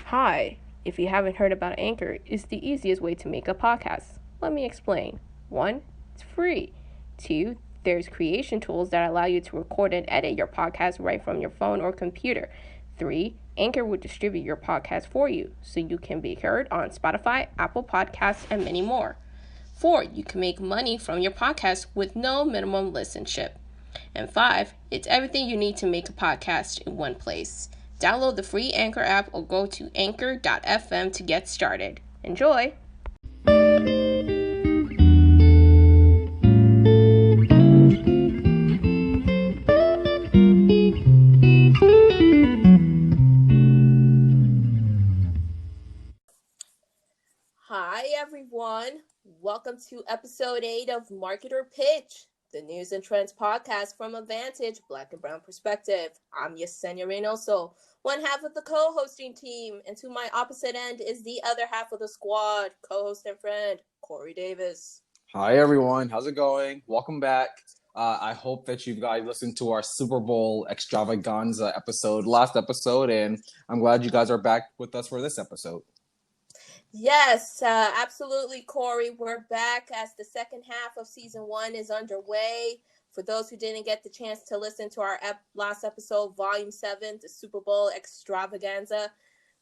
Hi, if you haven't heard about Anchor, it's the easiest way to make a podcast. Let me explain. 1. It's free. 2. There's creation tools that allow you to record and edit your podcast right from your phone or computer. 3. Anchor will distribute your podcast for you, so you can be heard on Spotify, Apple Podcasts, and many more. 4. You can make money from your podcast with no minimum listenership. And 5. It's everything you need to make a podcast in one place. Download the free Anchor app or go to anchor.fm to get started. Enjoy! Hi everyone, welcome to episode 8 of Marketer Pitch, the news and trends podcast from a Vantage Black and Brown perspective. I'm Yesenia and one half of the co-hosting team, and to my opposite end is the other half of the squad, co-host and friend, Corey Davis. Hi everyone, how's it going? Welcome back. I hope that you guys listened to our Super Bowl Extravaganza last episode, and I'm glad you guys are back with us for this episode. Yes, absolutely, Corey. We're back as the second half of season 1 is underway. For those who didn't get the chance to listen to our last episode, Volume 7, the Super Bowl Extravaganza,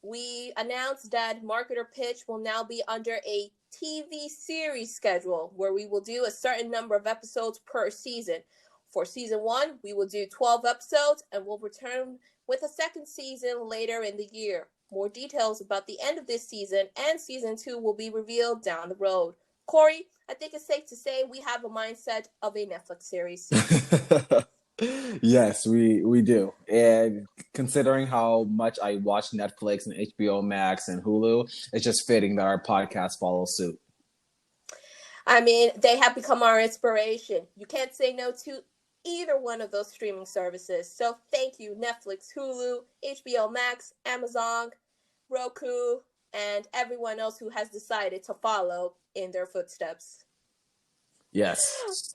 we announced that Marketer Pitch will now be under a TV series schedule where we will do a certain number of episodes per season. For season 1, we will do 12 episodes and we'll return with a second season later in the year. More details about the end of this season and season 2 will be revealed down the road. Corey, I think it's safe to say we have a mindset of a Netflix series. Yes, we do. And considering how much I watch Netflix and HBO Max and Hulu, it's just fitting that our podcast follows suit. I mean, they have become our inspiration. You can't say no to either one of those streaming services. So thank you, Netflix, Hulu, HBO Max, Amazon, Roku, and everyone else who has decided to follow in their footsteps. Yes.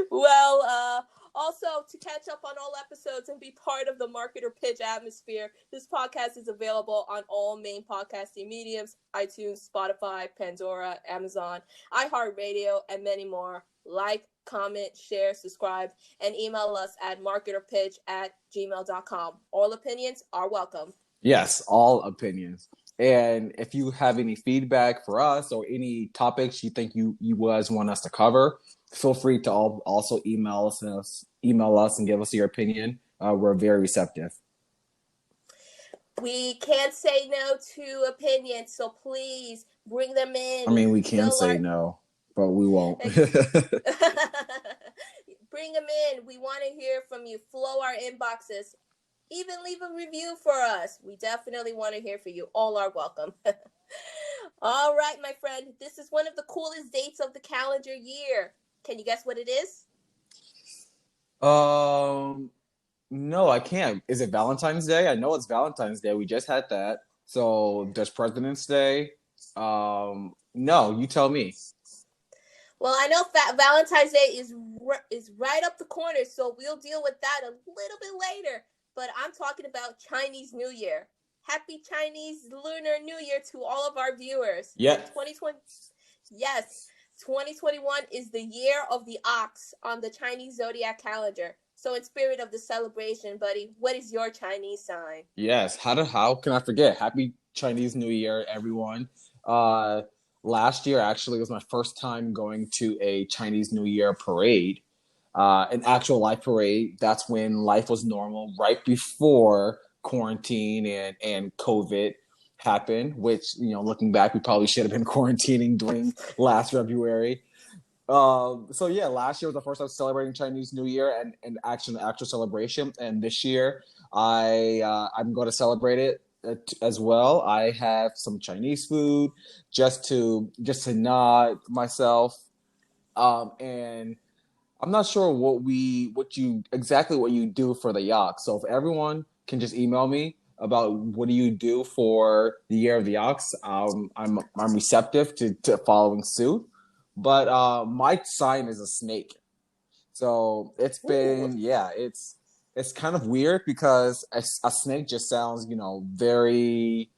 Well, also to catch up on all episodes and be part of the Marketer Pitch atmosphere, this podcast is available on all main podcasting mediums: iTunes, Spotify, Pandora, Amazon, iHeartRadio, and many more. Like, comment, share, subscribe, and email us at marketerpitch@gmail.com. All opinions are welcome. Yes, all opinions. And if you have any feedback for us or any topics you think you guys want us to cover, feel free to also email us and give us your opinion. We're very receptive. We can't say no to opinions, so please bring them in. I mean, we can say no, but we won't. Bring them in. We want to hear from you. Flow our inboxes. Even leave a review for us. We definitely want to hear from you. All are welcome. All right, my friend. This is one of the coolest dates of the calendar year. Can you guess what it is? No, I can't. Is it Valentine's Day? I know it's Valentine's Day. We just had that. So there's President's Day. No, you tell me. Well, I know Valentine's Day is right up the corner, so we'll deal with that a little bit later. But I'm talking about Chinese New Year. Happy Chinese Lunar New Year to all of our viewers. Yeah. 2020. Yes, 2021 is the year of the ox on the Chinese zodiac calendar. So in spirit of the celebration, buddy, what is your Chinese sign? Yes. How can I forget? Happy Chinese New Year, everyone. Last year actually was my first time going to a Chinese New Year parade. An actual live parade. That's when life was normal, right before quarantine and COVID happened, which, looking back, we probably should have been quarantining during last February. So yeah, last year was the first time celebrating Chinese New Year and actual celebration. And this year I'm going to celebrate it as well. I have some Chinese food just to nod myself. And I'm not sure what you do for the ox. So if everyone can just email me about what do you do for the year of the ox, I'm receptive to following suit. But my sign is a snake. So it's been, it's it's kind of weird because a snake just sounds, very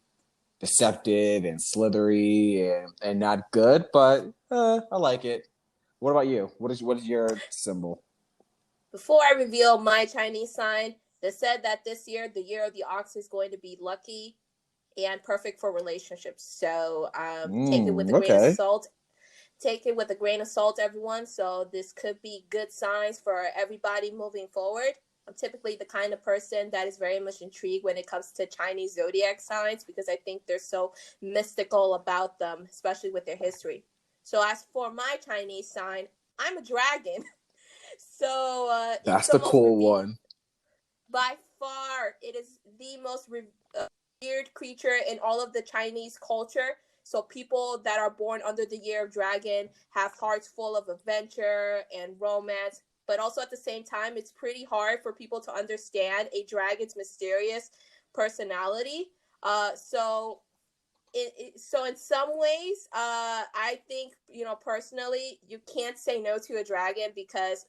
deceptive and slithery and not good, but I like it. What about you? What is your symbol? Before I reveal my Chinese sign, they said that this year, the year of the ox, is going to be lucky and perfect for relationships. So take it with a grain of Okay. salt. Take it with a grain of salt, everyone. So this could be good signs for everybody moving forward. I'm typically the kind of person that is very much intrigued when it comes to Chinese zodiac signs because I think they're so mystical about them, especially with their history. So as for my Chinese sign, I'm a dragon. So it's That's the the most cool revered one. by far. It is the most weird creature in all of the Chinese culture. So people that are born under the year of dragon have hearts full of adventure and romance. But also at the same time, it's pretty hard for people to understand a dragon's mysterious personality. So so in some ways, I think, personally, you can't say no to a dragon because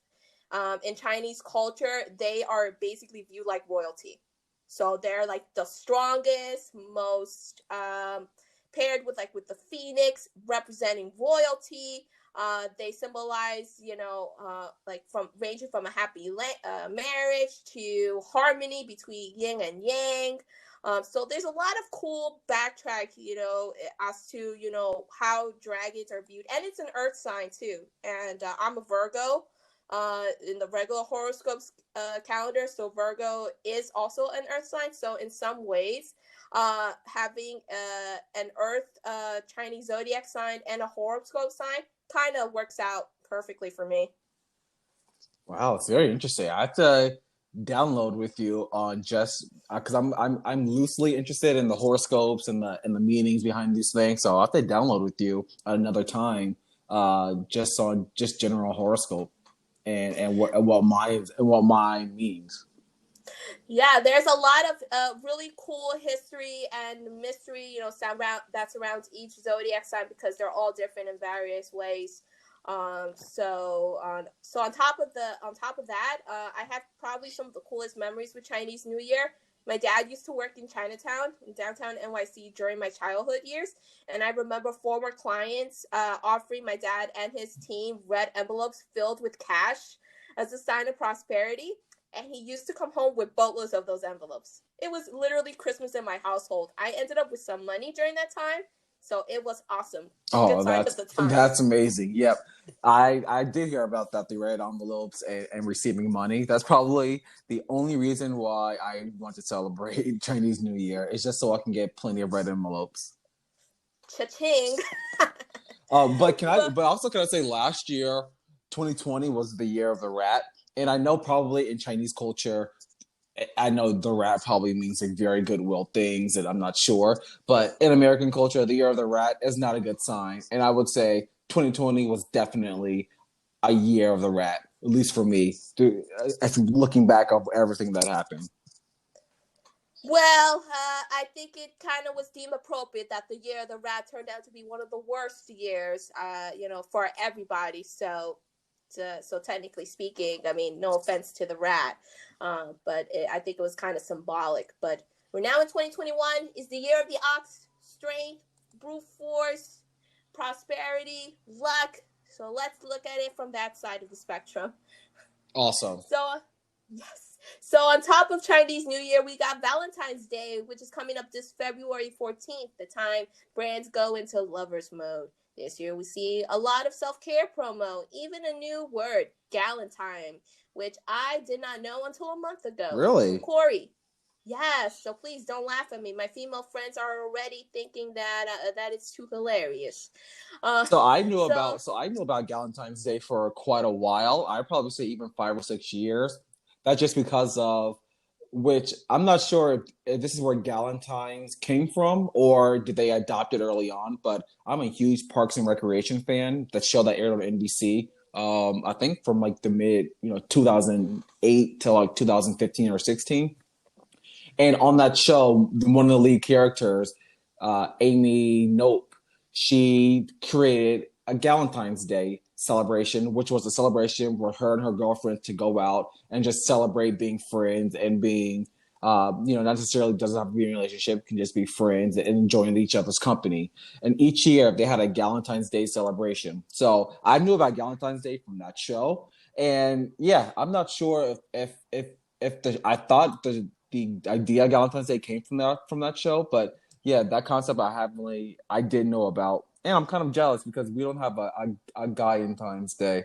in Chinese culture, they are basically viewed like royalty. So they're like the strongest, most paired with the phoenix representing royalty. They symbolize, like from ranging from a happy marriage to harmony between yin and yang. So there's a lot of cool backtrack, as to, how dragons are viewed. And it's an earth sign too. And I'm a Virgo in the regular horoscopes calendar. So Virgo is also an earth sign. So in some ways, having an earth Chinese zodiac sign and a horoscope sign kind of works out perfectly for me. Wow, it's very interesting. I have to download with you on just because I'm loosely interested in the horoscopes and the meanings behind these things. So I have to download with you another time, just on just general horoscope and what mine means. Yeah, there's a lot of really cool history and mystery, that surrounds each zodiac sign because they're all different in various ways. So on top of that, I have probably some of the coolest memories with Chinese New Year. My dad used to work in Chinatown, in downtown NYC during my childhood years, and I remember former clients offering my dad and his team red envelopes filled with cash as a sign of prosperity. And he used to come home with boatloads of those envelopes. It was literally Christmas in my household. I ended up with some money during that time, so it was awesome. Good Oh, sign that's of the that's times. amazing. Yep. I did hear about that, the red envelopes and receiving money. That's probably the only reason why I want to celebrate Chinese New Year. It's just so I can get plenty of red envelopes. Cha-ching. But can I? Well, But also, can I say last year, 2020 was the year of the rat, and I know probably in Chinese culture, I know the rat probably means like very goodwill things, and I'm not sure. But in American culture, the year of the rat is not a good sign, and I would say 2020 was definitely a year of the rat, at least for me. Looking back of everything that happened. I think it kind of was deemed appropriate that the year of the rat turned out to be one of the worst years, for everybody. So technically speaking, I mean, no offense to the rat, but I think it was kind of symbolic. But we're now in 2021. Is the year of the ox, strength, brute force, prosperity, luck. So let's look at it from that side of the spectrum. Also, So, yes. So on top of Chinese New Year, we got Valentine's Day, which is coming up this February 14th, the time brands go into lovers mode. This year, we see a lot of self-care promo, even a new word, Galentine, which I did not know until a month ago. So, really. Corey, yes, so please don't laugh at me. My female friends are already thinking that it's too hilarious. Uh, so, So I knew about Valentine's Day for quite a while. I probably say even 5 or 6 years. That's just because of which I'm not sure if this is where Galentine's came from or did they adopt it early on. But I'm a huge Parks and Recreation fan. That show that aired on NBC. I think from like the mid 2008 to like 2015 or 16. And on that show, one of the lead characters, Amy Nope, she created a Galentine's Day celebration, which was a celebration for her and her girlfriend to go out and just celebrate being friends and being, not necessarily doesn't have to be in a relationship, can just be friends and enjoying each other's company. And each year they had a Valentine's Day celebration. So I knew about Valentine's Day from that show. And yeah, I'm not sure if I thought the idea of Valentine's Day came from that show, but yeah, that concept I did know about, and I'm kind of jealous because we don't have a Valentine's Day.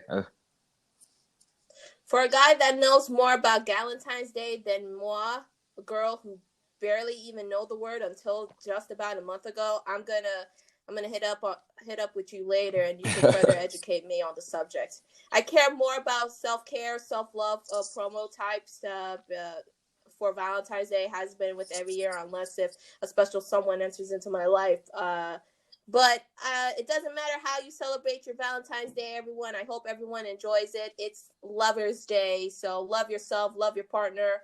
For a guy that knows more about Valentine's Day than moi, a girl who barely even know the word until just about a month ago, I'm gonna hit up with you later, and you can further educate me on the subject. I care more about self-care, self-love promo types for Valentine's Day, has been with every year, unless if a special someone enters into my life. But it doesn't matter how you celebrate your Valentine's Day, everyone. I hope everyone enjoys it. It's Lover's Day, so love yourself, love your partner.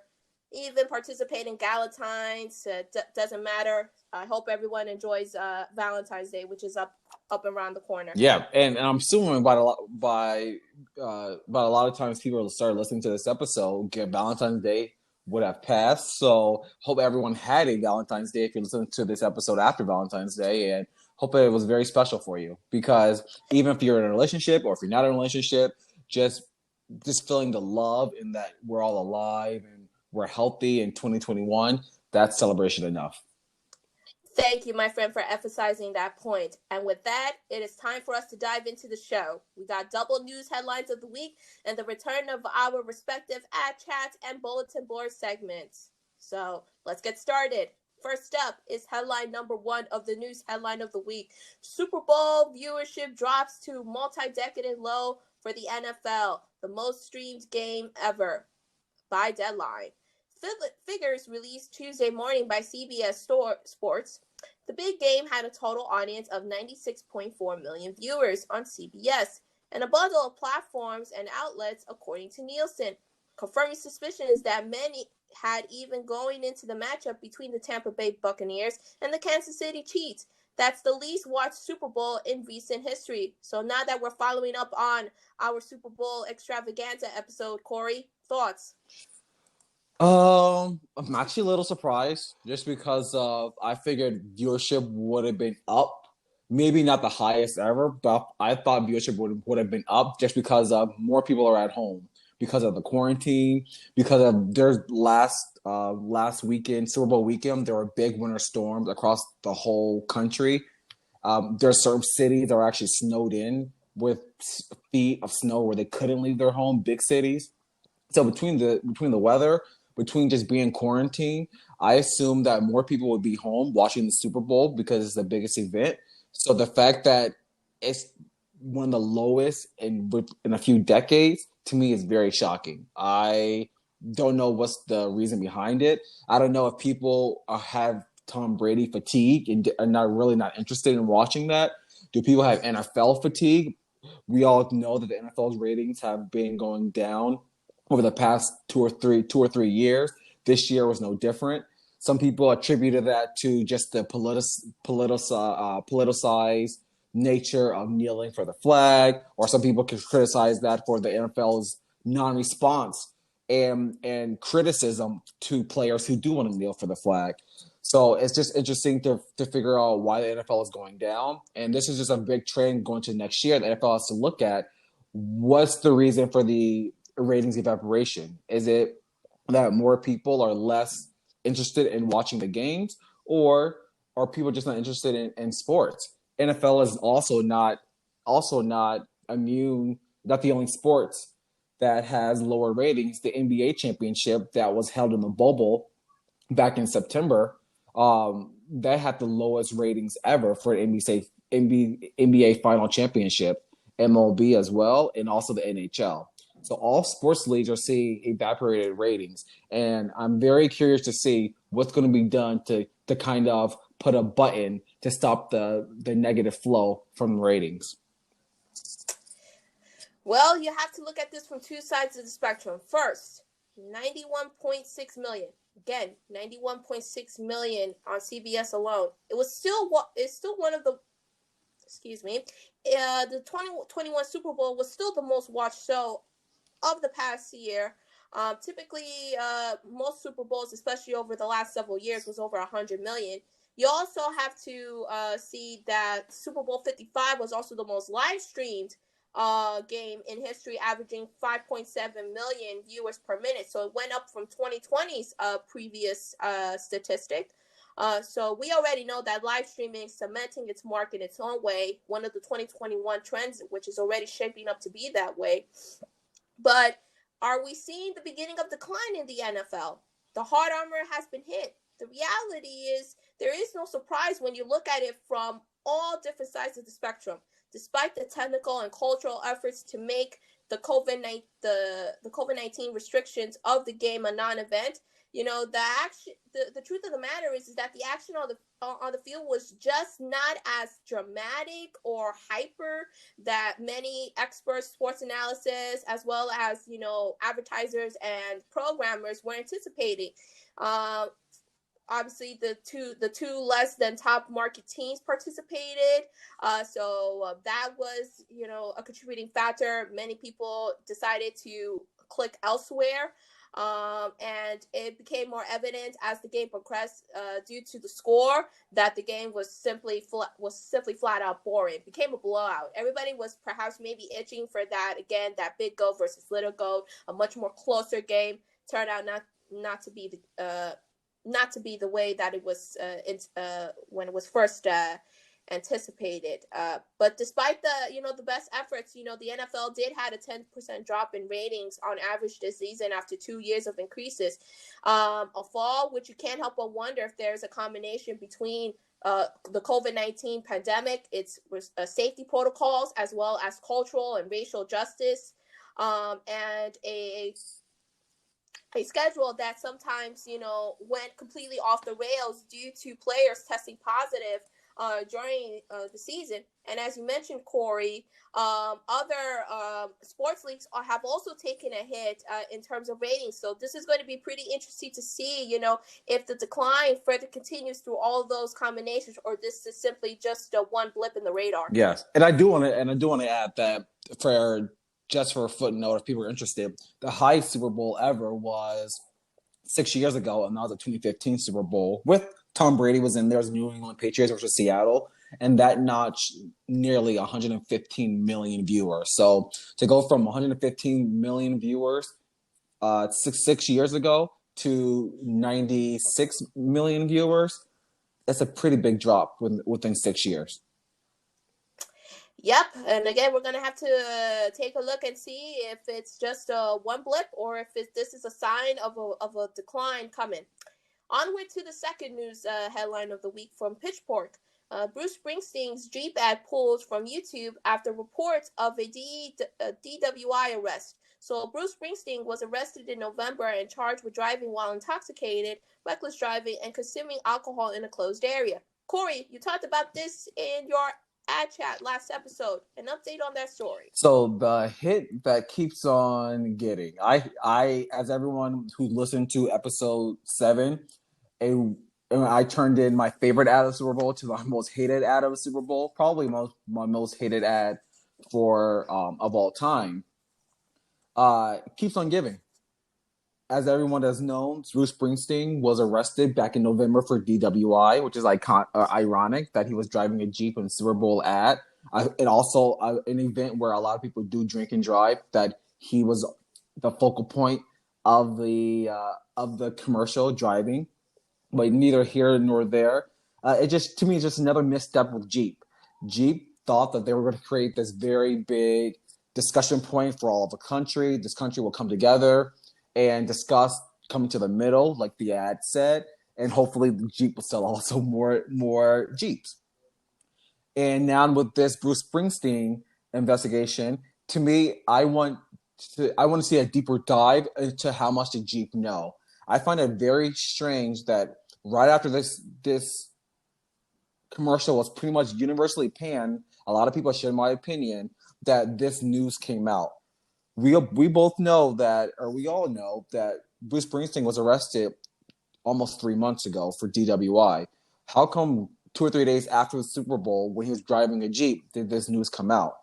Even participate in Galentine's. Doesn't matter. I hope everyone enjoys Valentine's Day, which is up around the corner. Yeah, and I'm assuming by a lot of times people will start listening to this episode, Valentine's Day would have passed. So hope everyone had a Valentine's Day if you're listening to this episode after Valentine's Day, and hope it was very special for you. Because even if you're in a relationship or if you're not in a relationship, just feeling the love in that we're all alive and we're healthy in 2021, that's celebration enough. Thank you, my friend, for emphasizing that point. And with that, it is time for us to dive into the show. We got double news headlines of the week and the return of our respective ad chats and bulletin board segments. So let's get started. First up is headline number 1 of the news headline of the week. Super Bowl viewership drops to multi-decade low for the NFL, the most streamed game ever by Deadline. Figures released Tuesday morning by CBS Sports. The big game had a total audience of 96.4 million viewers on CBS and a bundle of platforms and outlets, according to Nielsen, confirming suspicions that many had even going into the matchup between the Tampa Bay Buccaneers and the Kansas City Chiefs. That's the least watched Super Bowl in recent history. So now that we're following up on our Super Bowl Extravaganza episode, Corey, thoughts? I'm actually a little surprised just because I figured viewership would have been up. Maybe not the highest ever, but I thought viewership would have been up just because more people are at home because of the quarantine, because of their last weekend, Super Bowl weekend, there were big winter storms across the whole country. There are certain cities that are actually snowed in with feet of snow where they couldn't leave their home, big cities. So between the weather, between just being quarantined, I assume that more people would be home watching the Super Bowl because it's the biggest event. So the fact that it's one of the lowest in a few decades, to me, is very shocking. I don't know what's the reason behind it. I don't know if people have Tom Brady fatigue and are not interested in watching that. Do people have NFL fatigue? We all know that the NFL's ratings have been going down over the past two or three years. This year was no different. Some people attributed that to just the politicized nature of kneeling for the flag, or some people can criticize that for the NFL's non-response and criticism to players who do want to kneel for the flag. So it's just interesting to figure out why the NFL is going down. And this is just a big trend going to next year. The NFL has to look at what's the reason for the ratings evaporation. Is it that more people are less interested in watching the games, or are people just not interested in sports? NFL is also not immune, not the only sports that has lower ratings. The NBA championship that was held in the bubble back in September, that had the lowest ratings ever for an NBA final championship, MLB as well, and also the NHL. So all sports leagues are seeing evaporated ratings. And I'm very curious to see what's going to be done to kind of put a button to stop the negative flow from ratings. Well, you have to look at this from two sides of the spectrum. First, 91.6 million. Again, 91.6 million on CBS alone. It's still one of the excuse me, the 2021 Super Bowl was still the most watched show of the past year. Typically, most Super Bowls, especially over the last several years, was over 100 million. You also have to see that Super Bowl 55 was also the most live streamed game in history, averaging 5.7 million viewers per minute. So it went up from 2020's previous statistic. So we already know that live streaming is cementing its mark in its own way, one of the 2021 trends, which is already shaping up to be that way. But are we seeing the beginning of decline in the NFL? The hard armor has been hit. The reality is there is no surprise when you look at it from all different sides of the spectrum. Despite the technical and cultural efforts to make the COVID-19 restrictions of the game a non-event, you know, the truth of the matter is that the action on the field was just not as dramatic or hyper that many experts, sports analysis, as well as, you know, advertisers and programmers were anticipating. Obviously, the two less than top market teams participated, so that was, you know, a contributing factor. Many people decided to click elsewhere. And it became more evident as the game progressed, due to the score, that the game was simply flat out boring. It became a blowout. Everybody was perhaps maybe itching for that again, that big goat versus little goat, a much more closer game. Turned out not to be the way that it was when it was first anticipated. But despite the best efforts, the NFL did had a 10% drop in ratings on average this season after 2 years of increases. A fall, which you can't help but wonder if there's a combination between the COVID-19 pandemic, its safety protocols, as well as cultural and racial justice, and a schedule that sometimes, went completely off the rails due to players testing positive during the season. And as you mentioned, Corey, other sports leagues have also taken a hit in terms of ratings. So this is going to be pretty interesting to see, if the decline further continues through all of those combinations, or this is simply just one blip in the radar. Yes, and I do want to add that just for a footnote, if people are interested, the highest Super Bowl ever was 6 years ago, and that was the 2015 Super Bowl with Tom Brady was in there as New England Patriots versus Seattle, and that notched nearly 115 million viewers. So to go from 115 million viewers six years ago to 96 million viewers, that's a pretty big drop within 6 years. Yep, and again, we're gonna have to take a look and see if it's just one blip, or if this is a sign of a decline coming. Onward to the second news headline of the week from Pitchfork. Bruce Springsteen's Jeep ad pulled from YouTube after reports of a DWI arrest. So Bruce Springsteen was arrested in November and charged with driving while intoxicated, reckless driving, and consuming alcohol in a closed area. Corey, you talked about this in your ad chat last episode. An update on that story. So the hit that keeps on getting, I as everyone who listened to episode 7, I turned in my favorite ad of the Super Bowl to my most hated ad of the Super Bowl, probably my most hated ad of all time. Keeps on giving. As everyone has known, Bruce Springsteen was arrested back in November for DWI, which is ironic that he was driving a Jeep in a Super Bowl ad. And also an event where a lot of people do drink and drive, that he was the focal point of the commercial driving. But neither here nor there. To me, it's just another misstep with Jeep. Jeep thought that they were going to create this very big discussion point for all of the country. This country will come together and discuss coming to the middle, like the ad said, and hopefully the Jeep will sell also more Jeeps. And now with this Bruce Springsteen investigation, to me, I want to see a deeper dive into how much the Jeep know. I find it very strange that right after this commercial was pretty much universally panned, a lot of people share my opinion, that this news came out. We all know that Bruce Springsteen was arrested almost 3 months ago for DWI. How come 2 or 3 days after the Super Bowl, when he was driving a Jeep, did this news come out.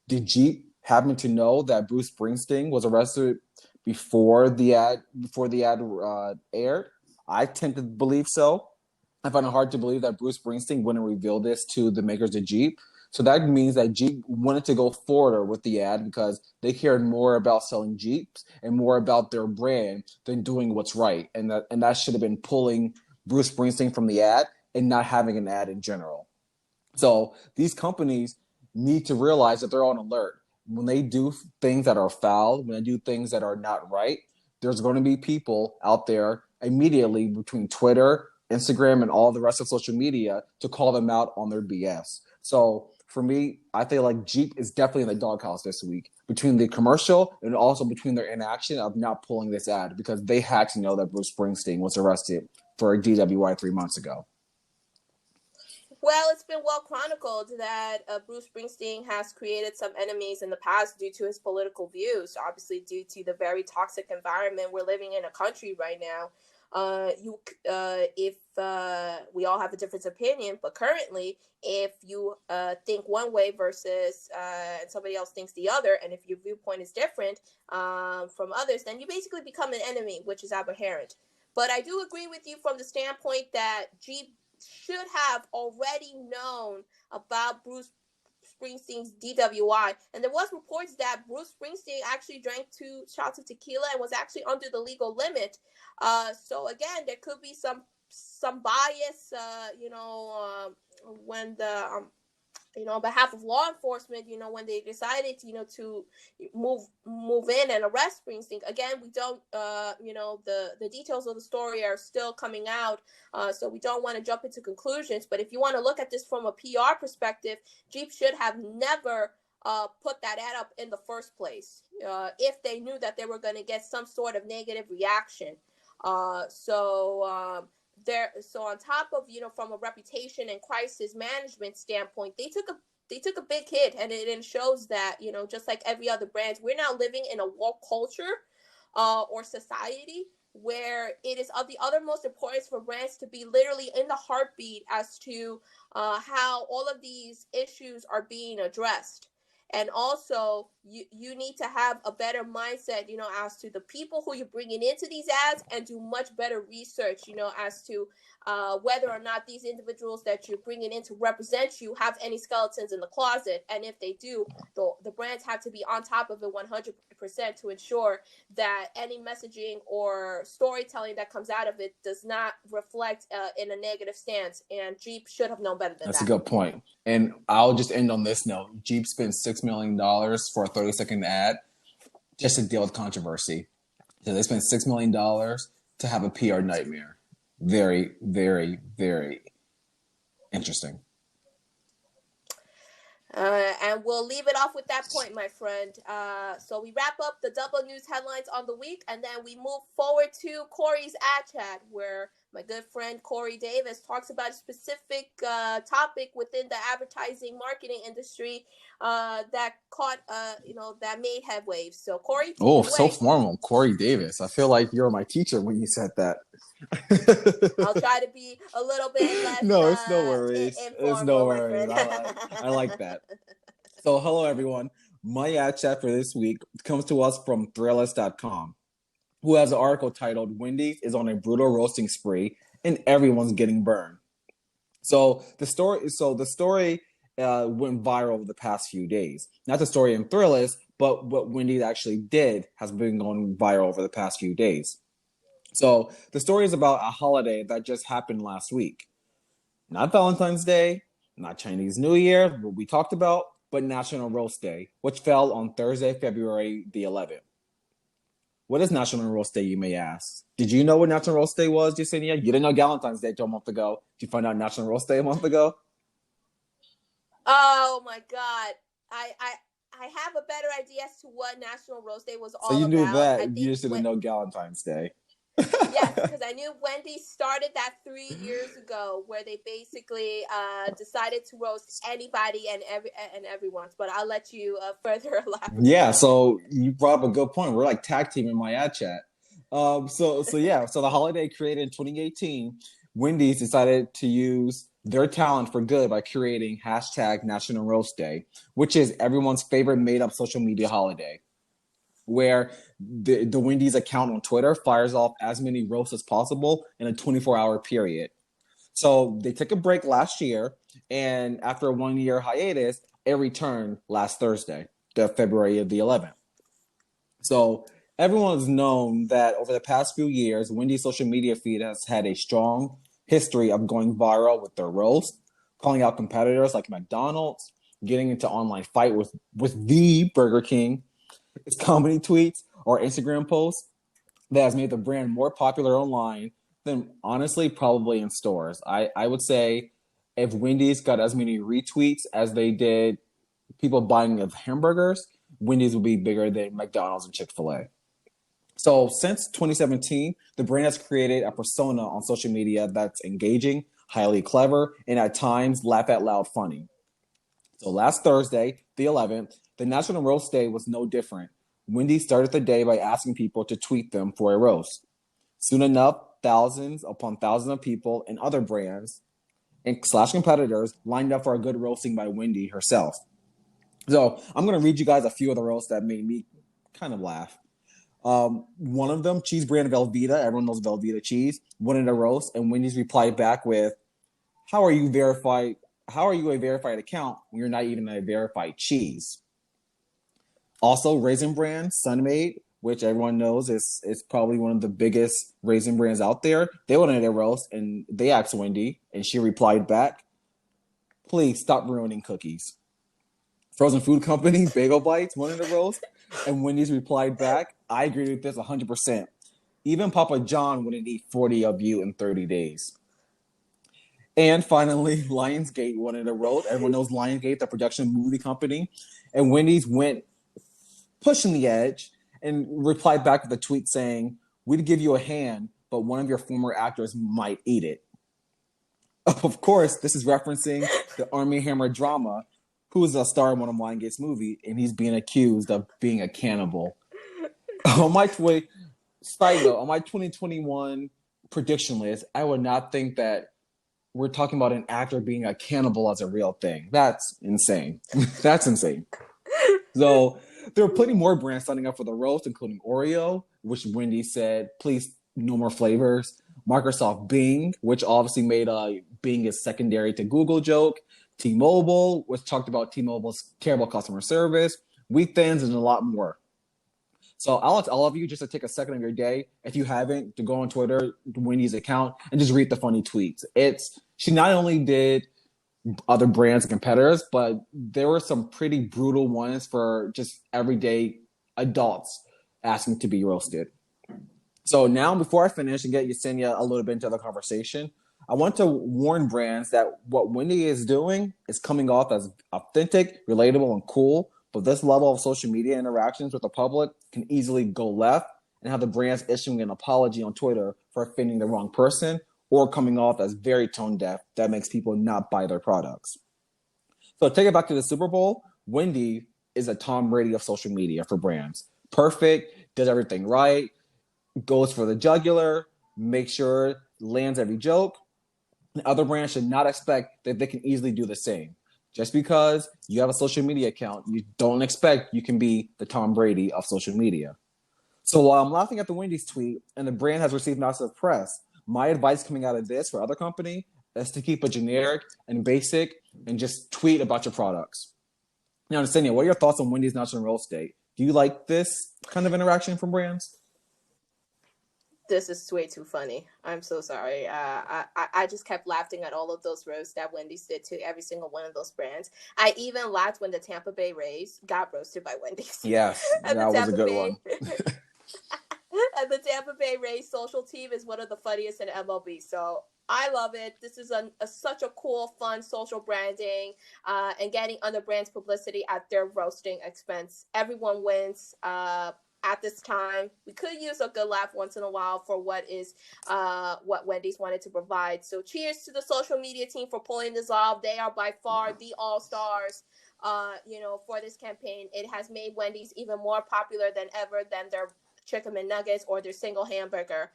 Did Jeep happen to know that Bruce Springsteen was arrested before the ad aired? I tend to believe so. I find it hard to believe that Bruce Springsteen wouldn't reveal this to the makers of Jeep. So that means that Jeep wanted to go forward with the ad because they cared more about selling Jeeps and more about their brand than doing what's right. And that should have been pulling Bruce Springsteen from the ad and not having an ad in general. So these companies need to realize that they're on alert. When they do things that are foul, when they do things that are not right, there's going to be people out there immediately between Twitter, Instagram, and all the rest of social media to call them out on their BS. So for me, I feel like Jeep is definitely in the doghouse this week between the commercial and also between their inaction of not pulling this ad because they had to know that Bruce Springsteen was arrested for a DWI 3 months ago. Well, it's been well chronicled that Bruce Springsteen has created some enemies in the past due to his political views, obviously due to the very toxic environment we're living in a country right now. If we all have a different opinion, but currently, if you think one way versus somebody else thinks the other, and if your viewpoint is different from others, then you basically become an enemy, which is aberrant. But I do agree with you from the standpoint that Jeep should have already known about Bruce Springsteen's DWI. And there was reports that Bruce Springsteen actually drank 2 shots of tequila and was actually under the legal limit. So again, there could be some bias, when the on behalf of law enforcement, when they decided, to move in and arrest Springsteen. Again, we don't, the details of the story are still coming out, so we don't want to jump into conclusions. But if you want to look at this from a PR perspective, Jeep should have never put that ad up in the first place if they knew that they were going to get some sort of negative reaction. So on top of, from a reputation and crisis management standpoint, they took a big hit, and it shows that, just like every other brand, we're now living in a woke culture or society where it is of the uttermost importance for brands to be literally in the heartbeat as to how all of these issues are being addressed. And also, you need to have a better mindset, as to the people who you're bringing into these ads, and do much better research, as to whether or not these individuals that you're bringing in to represent you have any skeletons in the closet. And if they do, the brands have to be on top of it 100% to ensure that any messaging or storytelling that comes out of it does not reflect in a negative stance. And Jeep should have known better than that. That's a good point. And I'll just end on this note. Jeep spent $6 million for a 30-second ad just to deal with controversy. So they spent $6 million to have a PR nightmare. Very, very, very interesting. And we'll leave it off with that point, my friend. So we wrap up the double news headlines on the week, and then we move forward to Corey's ad chat, where my good friend Corey Davis talks about a specific topic within the advertising marketing industry that caught, that made headwaves. So Corey, oh, so formal, Corey Davis. I feel like you're my teacher when you said that. I'll try to be a little bit less. No, it's no worries. It's no worries. I like that. So, hello everyone. My ad chat for this week comes to us from Thrillist.com, who has an article titled "Wendy is on a brutal roasting spree and everyone's getting burned." So the story went viral over the past few days. Not the story in Thrillist, but what Wendy actually did has been going viral over the past few days. So the story is about a holiday that just happened last week. Not Valentine's Day, not Chinese New Year, what we talked about, but National Roast Day, which fell on Thursday, February the 11th. What is National Roast Day, you may ask? Did you know what National Roast Day was, Yesenia? You didn't know Valentine's Day till a month ago. Did you find out National Roast Day a month ago? Oh my God. I have a better idea as to what National Roast Day was all about. So you knew that, you just didn't know Valentine's Day. Yes, because I knew Wendy started that 3 years ago, where they basically decided to roast anybody and everyone. But I'll let you further elaborate. Yeah, so you brought up a good point. We're like tag team in my ad chat. So the holiday created in 2018, Wendy's decided to use their talent for good by creating hashtag National Roast Day, which is everyone's favorite made-up social media holiday, where the Wendy's account on Twitter fires off as many roasts as possible in a 24-hour period. So they took a break last year, and after a 1-year hiatus, it returned last Thursday, the February the 11th. So everyone has known that over the past few years, Wendy's social media feed has had a strong history of going viral with their roast, calling out competitors like McDonald's, getting into online fight with the Burger King, its comedy tweets or Instagram posts that has made the brand more popular online than honestly probably in stores. I would say if Wendy's got as many retweets as they did people buying of hamburgers, Wendy's would be bigger than McDonald's and Chick-fil-A. So since 2017, the brand has created a persona on social media that's engaging, highly clever, and at times laugh out loud funny. So last Thursday, the 11th, the National Roast Day was no different. Wendy's started the day by asking people to tweet them for a roast. Soon enough, thousands upon thousands of people and other brands and slash competitors lined up for a good roasting by Wendy herself. So I'm going to read you guys a few of the roasts that made me kind of laugh. One of them, cheese brand Velveeta, everyone knows Velveeta cheese, wanted a roast, and Wendy's replied back with, How are you a verified account when you're not even a verified cheese? Also, Raisin Bran, Sunmade, which everyone knows is probably one of the biggest raisin brands out there. They wanted a roast, and they asked Wendy, and she replied back, Please stop ruining cookies. Frozen food company, Bagel Bites, wanted a roast, and Wendy's replied back, I agree with this 100%. Even Papa John wouldn't eat 40 of you in 30 days. And finally, Lionsgate wanted a roast. Everyone knows Lionsgate, the production movie company. And Wendy's went pushing the edge and replied back with a tweet saying, We'd give you a hand, but one of your former actors might eat it. Of course, this is referencing the Army Hammer drama, who is a star in one of Lionsgate's movie, and he's being accused of being a cannibal. On my 2021 prediction list, I would not think that we're talking about an actor being a cannibal as a real thing. That's insane. That's insane. So there are plenty more brands signing up for the roast, including Oreo, which Wendy said, please, no more flavors. Microsoft Bing, which obviously made Bing is secondary to Google joke. T-Mobile, which talked about T-Mobile's terrible customer service. Wheat Thins, and a lot more. So I'll ask all of you just to take a second of your day, if you haven't, to go on Twitter, Wendy's account, and just read the funny tweets. She not only did other brands and competitors, but there were some pretty brutal ones for just everyday adults asking to be roasted. So now, before I finish and get Yesenia a little bit into the conversation, I want to warn brands that what Wendy is doing is coming off as authentic, relatable, and cool, but this level of social media interactions with the public can easily go left and have the brands issuing an apology on Twitter for offending the wrong person or coming off as very tone deaf that makes people not buy their products. So take it back to the Super Bowl. Wendy is a Tom Brady of social media for brands. Perfect, does everything right, goes for the jugular, makes sure lands every joke. And other brands should not expect that they can easily do the same. Just because you have a social media account, you don't expect you can be the Tom Brady of social media. So while I'm laughing at the Wendy's tweet and the brand has received massive press, my advice coming out of this for other company is to keep it generic and basic and just tweet about your products. Now, Yesenia, what are your thoughts on Wendy's National Roast Day? Do you like this kind of interaction from brands? This is way too funny. I'm so sorry. I just kept laughing at all of those roasts that Wendy's did to every single one of those brands. I even laughed when the Tampa Bay Rays got roasted by Wendy's. Yes, that was a good one. And the Tampa Bay Rays social team is one of the funniest in MLB. So I love it. This is such a cool, fun social branding and getting other brands publicity at their roasting expense. Everyone wins. At this time, we could use a good laugh once in a while for what Wendy's wanted to provide. So cheers to the social media team for pulling this off. They are by far the all-stars, for this campaign. It has made Wendy's even more popular than ever chicken McNuggets or their single hamburger.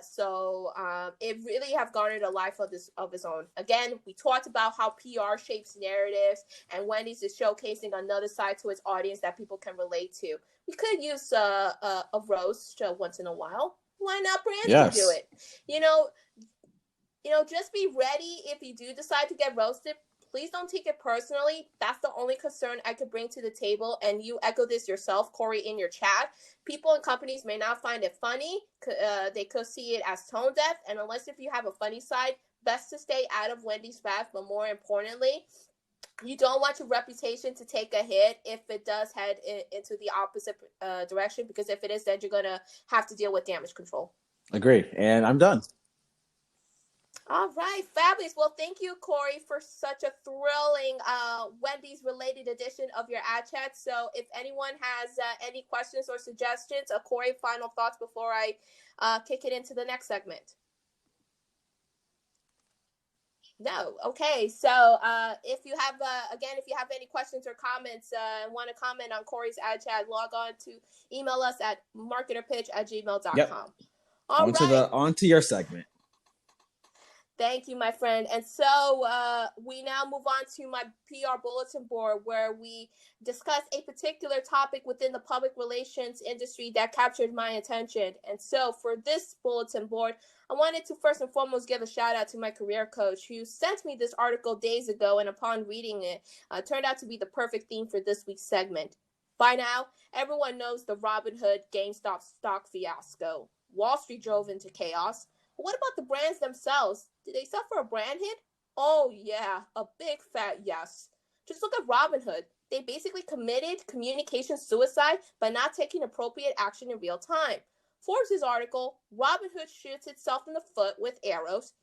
So it really have garnered a life of its own. Again, we talked about how PR shapes narratives, and Wendy's is showcasing another side to its audience that people can relate to. We could use a roast once in a while. Why not? Brands can do it. Just be ready if you do decide to get roasted. Please don't take it personally. That's the only concern I could bring to the table. And you echo this yourself, Corey, in your chat. People and companies may not find it funny. They could see it as tone deaf. And unless if you have a funny side, best to stay out of Wendy's path. But more importantly, you don't want your reputation to take a hit if it does head into the opposite direction. Because if it is, then you're going to have to deal with damage control. Agree. And I'm done. All right, fabulous. Well, thank you, Corey, for such a thrilling Wendy's related edition of your ad chat. So if anyone has any questions or suggestions, Corey, final thoughts before I kick it into the next segment. No. Okay. So if you have, if you have any questions or comments and want to comment on Corey's ad chat, log on to email us at marketerpitch@gmail.com. Yep. On to your segment. Thank you, my friend. And so we now move on to my PR bulletin board, where we discuss a particular topic within the public relations industry that captured my attention. And so for this bulletin board, I wanted to first and foremost give a shout out to my career coach who sent me this article days ago. And upon reading it, turned out to be the perfect theme for this week's segment. By now, everyone knows the Robinhood GameStop stock fiasco. Wall Street drove into chaos. But what about the brands themselves? Did they suffer a brand hit? Oh, yeah, a big fat yes. Just look at Robinhood. They basically committed communication suicide by not taking appropriate action in real time. Forbes' article, Robinhood shoots itself in the foot with arrows.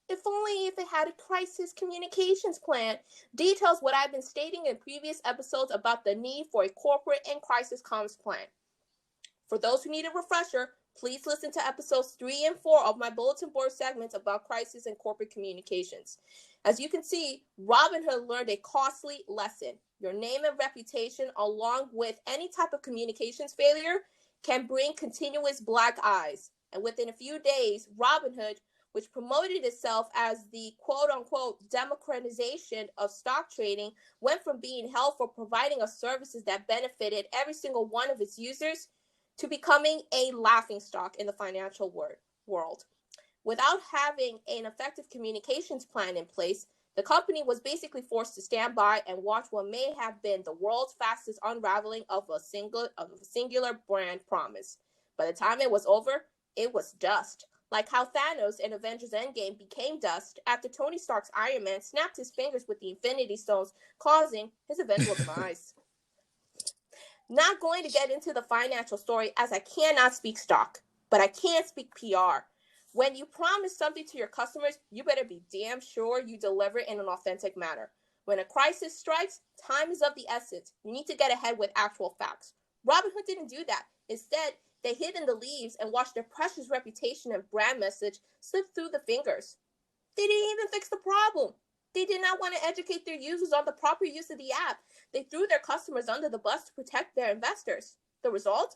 If it had a crisis communications plan, details what I've been stating in previous episodes about the need for a corporate and crisis comms plan. For those who need a refresher, please listen to episodes 3 and 4 of my bulletin board segments about crisis and corporate communications. As you can see, Robinhood learned a costly lesson. Your name and reputation, along with any type of communications failure, can bring continuous black eyes. And within a few days, Robinhood, which promoted itself as the quote-unquote democratization of stock trading, went from being held for providing us services that benefited every single one of its users to becoming a laughingstock in the financial world. Without having an effective communications plan in place, the company was basically forced to stand by and watch what may have been the world's fastest unraveling of a singular brand promise. By the time it was over, it was dust. Like how Thanos in Avengers Endgame became dust after Tony Stark's Iron Man snapped his fingers with the Infinity Stones, causing his eventual demise. Not going to get into the financial story as I cannot speak stock, but I can speak PR. When you promise something to your customers, you better be damn sure you deliver in an authentic manner. When a crisis strikes, time is of the essence. You need to get ahead with actual facts. Robinhood didn't do that. Instead, they hid in the leaves and watched their precious reputation and brand message slip through the fingers. They didn't even fix the problem. They did not want to educate their users on the proper use of the app. They threw their customers under the bus to protect their investors. The result?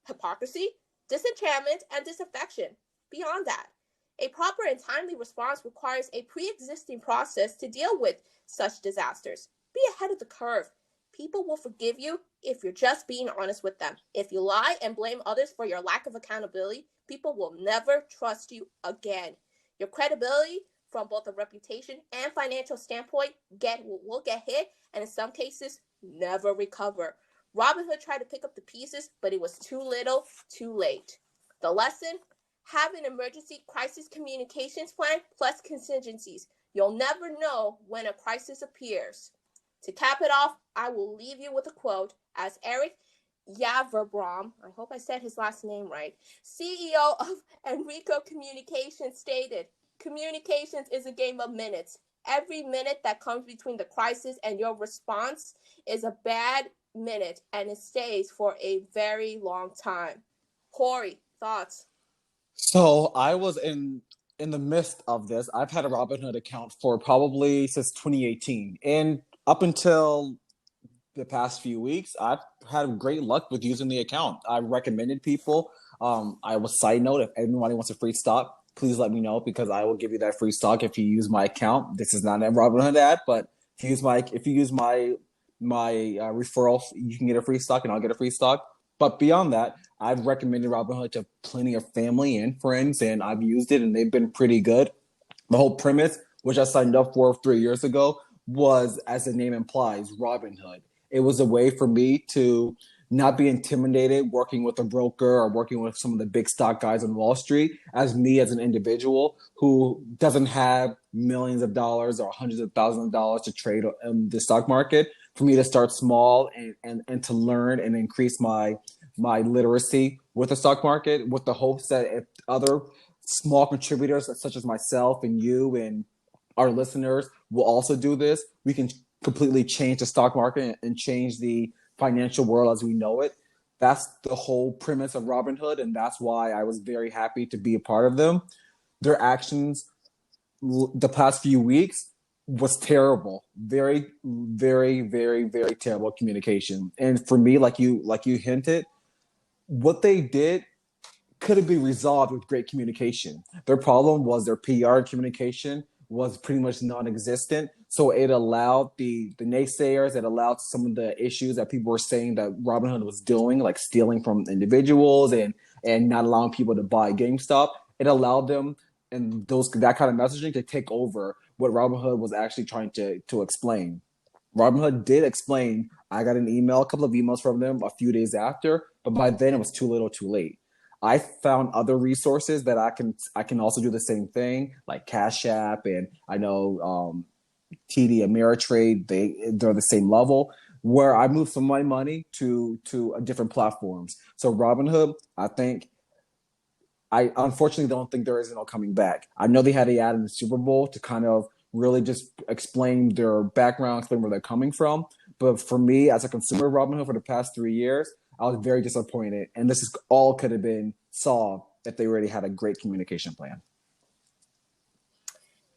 Hypocrisy, disenchantment, and disaffection. Beyond that, a proper and timely response requires a pre-existing process to deal with such disasters. Be ahead of the curve. People will forgive you if you're just being honest with them. If you lie and blame others for your lack of accountability, people will never trust you again. Your credibility from both a reputation and financial standpoint will get hit, and in some cases, never recover. Robinhood tried to pick up the pieces, but it was too little, too late. The lesson? Have an emergency crisis communications plan plus contingencies. You'll never know when a crisis appears. To cap it off, I will leave you with a quote as Eric Yaverbrom, I hope I said his last name right, CEO of Enrico Communications stated, "Communications is a game of minutes. Every minute that comes between the crisis and your response is a bad minute, and it stays for a very long time." Corey, thoughts? So I was in the midst of this. I've had a Robinhood account for probably since 2018, and up until the past few weeks, I've had great luck with using the account. I recommended people. I will side note, if anybody wants a free stock, please let me know because I will give you that free stock if you use my account. This is not a Robinhood ad, but if you use my referral, you can get a free stock and I'll get a free stock. But beyond that, I've recommended Robinhood to plenty of family and friends, and I've used it and they've been pretty good. The whole premise, which I signed up for 3 years ago, was, as the name implies, Robinhood. It was a way for me to not be intimidated working with a broker or working with some of the big stock guys on Wall Street as me as an individual who doesn't have millions of dollars or hundreds of thousands of dollars to trade in the stock market. For me to start small and to learn and increase my literacy with the stock market with the hopes that if other small contributors such as myself and you and our listeners will also do this, we can completely change the stock market and change the financial world as we know it. That's the whole premise of Robinhood, and that's why I was very happy to be a part of them. Their actions the past few weeks was terrible. Very, very, very, very terrible communication. And for me, like you hinted, what they did couldn't be resolved with great communication. Their problem was their PR communication was pretty much non-existent. So it allowed the naysayers, it allowed some of the issues that people were saying that Robinhood was doing, like stealing from individuals and not allowing people to buy GameStop. It allowed them and that kind of messaging to take over what Robinhood was actually trying to explain. Robinhood did explain. I got a couple of emails from them a few days after, but by then it was too little too late. I found other resources that I can also do the same thing, like Cash App, and I know TD Ameritrade. They're the same level. Where I moved some of my money to different platforms. So Robinhood, I unfortunately don't think there is no coming back. I know they had an ad in the Super Bowl to kind of really just explain their background, explain where they're coming from. But for me, as a consumer of Robinhood for the past 3 years, I was very disappointed. And this is all could have been solved if they already had a great communication plan.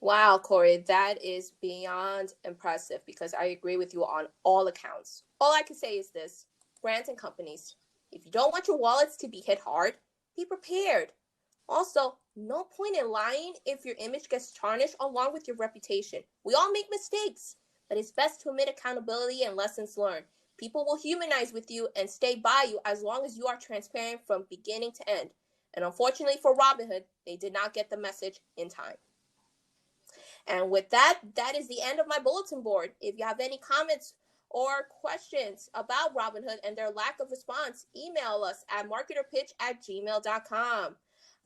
Wow, Corey, that is beyond impressive because I agree with you on all accounts. All I can say is this: brands and companies, if you don't want your wallets to be hit hard, be prepared. Also, no point in lying if your image gets tarnished along with your reputation. We all make mistakes, but it's best to admit accountability and lessons learned. People will humanize with you and stay by you as long as you are transparent from beginning to end. And unfortunately for Robinhood, they did not get the message in time. And with that, that is the end of my bulletin board. If you have any comments or questions about Robinhood and their lack of response, email us at marketerpitch@gmail.com.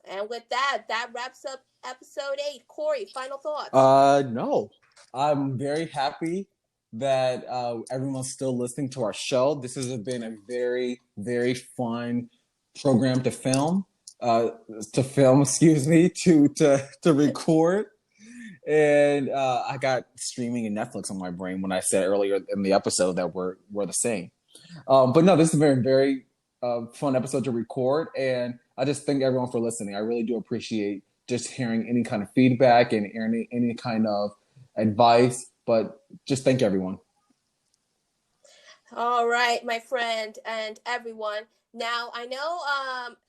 And with that, that wraps up episode 8. Corey, final thoughts? No. I'm very happy that everyone's still listening to our show. This has been a very, very fun program to record. And I got streaming and Netflix on my brain when I said earlier in the episode that we're the same. But no, this is a very, very fun episode to record. And I just thank everyone for listening. I really do appreciate just hearing any kind of feedback and any kind of advice. But just thank everyone. All right, my friend and everyone. Now, I know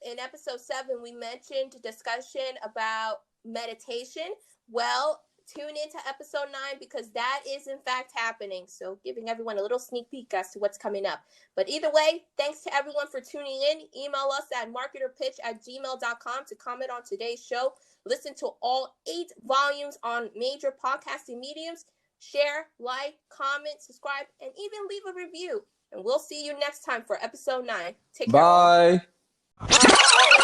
in episode 7, we mentioned discussion about meditation. Well, tune into episode 9 because that is in fact happening. So giving everyone a little sneak peek as to what's coming up. But either way, thanks to everyone for tuning in. Email us at marketerpitch@gmail.com to comment on today's show. Listen to all 8 volumes on major podcasting mediums. Share, like, comment, subscribe, and even leave a review. And we'll see you next time for episode 9. Take care. Bye.